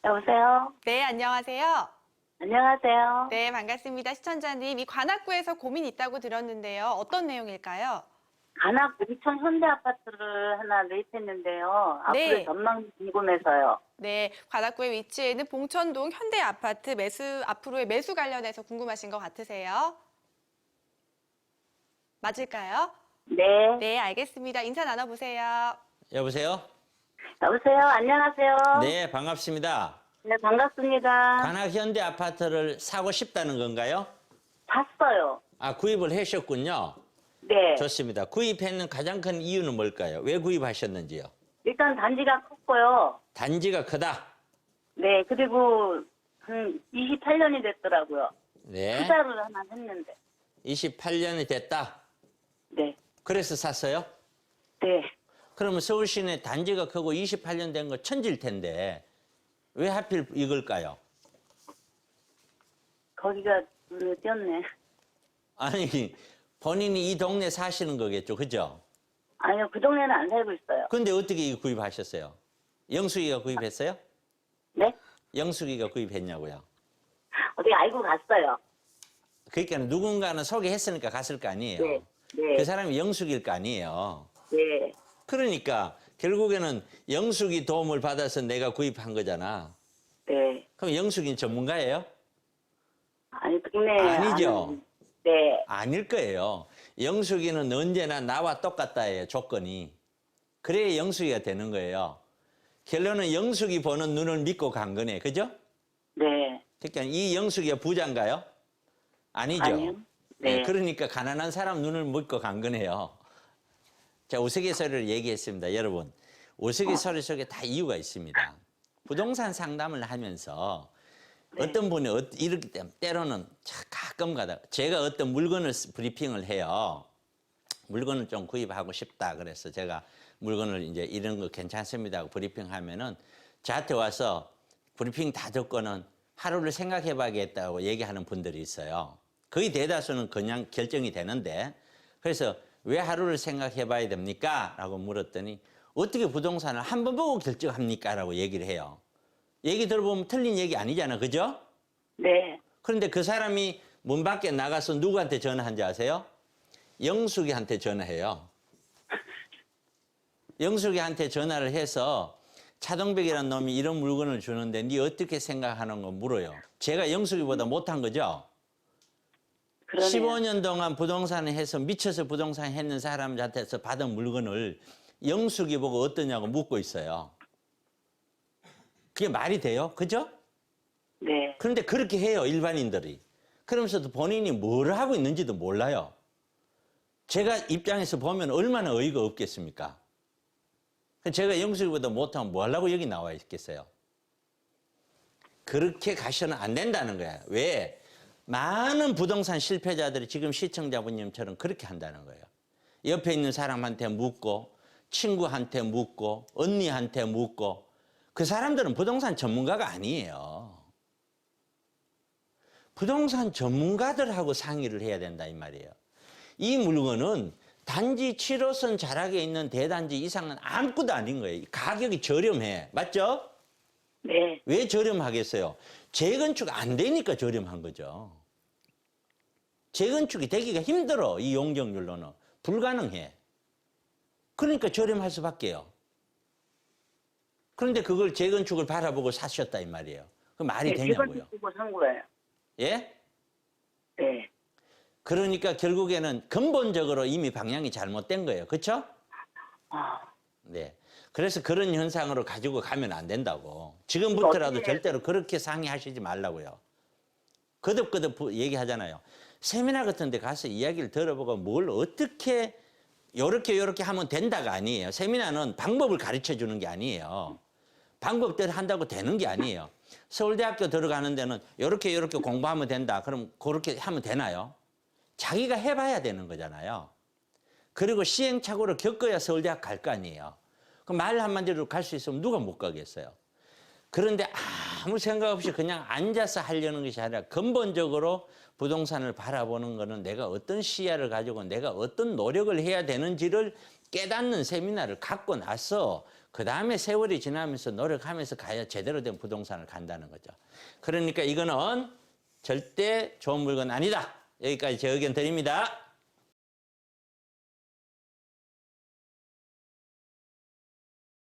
여보세요? 네, 안녕하세요. 안녕하세요. 네, 반갑습니다. 시청자님, 이 관악구에서 고민 있다고 들었는데요. 어떤 내용일까요? 관악 우리천 현대 아파트를 하나 매입했는데요. 앞으로 네. 전망이 궁금해서요. 네, 관악구에 위치해 있는 봉천동 현대 아파트 앞으로의 매수 관련해서 궁금하신 것 같으세요? 맞을까요? 네. 네, 알겠습니다. 인사 나눠보세요. 여보세요? 여보세요? 안녕하세요? 네, 반갑습니다. 네, 반갑습니다. 관악 현대 아파트를 사고 싶다는 건가요? 샀어요. 아, 구입을 하셨군요. 네. 좋습니다. 구입했는 가장 큰 이유는 뭘까요? 왜 구입하셨는지요? 일단 단지가 컸고요. 단지가 크다. 네, 그리고 한 28년이 됐더라고요. 네. 투자를 하나 했는데. 28년이 됐다. 네. 그래서 샀어요? 네. 그러면 서울 시내 단지가 크고 28년 된 거 천지일 텐데 왜 하필 이걸까요? 거기가 눈에 띄었네. 아니, 본인이 이 동네 사시는 거겠죠, 그죠? 아니요, 그 동네는 안 살고 있어요. 근데 어떻게 이거 구입하셨어요? 영숙이가 구입했어요? 네? 영숙이가 구입했냐고요? 어디 알고 갔어요. 그러니까 누군가는 소개했으니까 갔을 거 아니에요. 네. 네. 그 사람이 영숙일 거 아니에요. 네. 그러니까 결국에는 영숙이 도움을 받아서 내가 구입한 거잖아. 네. 그럼 영숙이 전문가예요? 아니, 동네. 아니죠. 네. 아닐 거예요. 영숙이는 언제나 나와 똑같다예요, 조건이. 그래야 영숙이가 되는 거예요. 결론은 영숙이 보는 눈을 믿고 간 거네, 그죠? 네. 그러니까 이 영숙이가 부자인가요? 아니죠. 아니요. 네. 그러니까 가난한 사람 눈을 믿고 간 거네요. 자, 우스갯소리를 얘기했습니다. 여러분, 우스갯소리 속에 다 이유가 있습니다. 부동산 상담을 하면서 어떤 분이 이렇기 때문에 때로는 가끔 가다가 제가 어떤 물건을 브리핑을 해요. 물건을 좀 구입하고 싶다. 그래서 제가 물건을 이제 이런 거 괜찮습니다 하고 브리핑하면은 저한테 와서 브리핑 다 듣고는 하루를 생각해 봐야겠다고 얘기하는 분들이 있어요. 거의 대다수는 그냥 결정이 되는데 그래서 왜 하루를 생각해 봐야 됩니까? 라고 물었더니 어떻게 부동산을 한 번 보고 결정합니까? 라고 얘기를 해요. 얘기 들어보면 틀린 얘기 아니잖아. 그죠? 네. 그런데 그 사람이 문 밖에 나가서 누구한테 전화한지 아세요? 영숙이한테 전화해요. 영숙이한테 전화를 해서 차동백이라는 놈이 이런 물건을 주는데 네 어떻게 생각하는 거 물어요. 제가 영숙이보다 못한 거죠? 그러네요. 15년 동안 부동산을 해서 미쳐서 부동산 했는 사람한테서 받은 물건을 영숙이 보고 어떠냐고 묻고 있어요. 그게 말이 돼요? 그죠? 네. 그런데 그렇게 해요, 일반인들이. 그러면서도 본인이 뭘 하고 있는지도 몰라요. 제가 입장에서 보면 얼마나 어이가 없겠습니까? 제가 영숙이보다 못하면 뭐 하려고 여기 나와 있겠어요? 그렇게 가셔는 안 된다는 거예요. 왜? 많은 부동산 실패자들이 지금 시청자분님처럼 그렇게 한다는 거예요. 옆에 있는 사람한테 묻고, 친구한테 묻고, 언니한테 묻고, 그 사람들은 부동산 전문가가 아니에요. 부동산 전문가들하고 상의를 해야 된다 이 말이에요. 이 물건은 단지 7호선 자락에 있는 대단지 이상은 아무것도 아닌 거예요. 가격이 저렴해. 맞죠? 네. 왜 저렴하겠어요? 재건축 안 되니까 저렴한 거죠. 재건축이 되기가 힘들어. 이 용적률로는. 불가능해. 그러니까 저렴할 수밖에요. 그런데 그걸 재건축을 바라보고 사셨다 이 말이에요. 그 말이 네, 되냐고요. 이걸 보고 산 거예요. 예? 네. 그러니까 결국에는 근본적으로 이미 방향이 잘못된 거예요. 그렇죠? 아, 네. 그래서 그런 현상으로 가지고 가면 안 된다고. 지금부터라도 절대로 그렇게 상의하시지 말라고요. 거듭거듭 얘기하잖아요. 세미나 같은 데 가서 이야기를 들어보고 뭘 어떻게 요렇게 하면 된다가 아니에요. 세미나는 방법을 가르쳐 주는 게 아니에요. 방법대로 한다고 되는 게 아니에요. 서울대학교 들어가는 데는 요렇게 공부하면 된다. 그럼 그렇게 하면 되나요? 자기가 해봐야 되는 거잖아요. 그리고 시행착오를 겪어야 서울대학 갈 거 아니에요. 그 말 한마디로 갈 수 있으면 누가 못 가겠어요. 그런데 아무 생각 없이 그냥 앉아서 하려는 것이 아니라 근본적으로 부동산을 바라보는 거는 내가 어떤 시야를 가지고 내가 어떤 노력을 해야 되는지를 깨닫는 세미나를 갖고 나서 그 다음에 세월이 지나면서 노력하면서 가야 제대로 된 부동산을 간다는 거죠. 그러니까 이거는 절대 좋은 물건 아니다. 여기까지 제 의견 드립니다.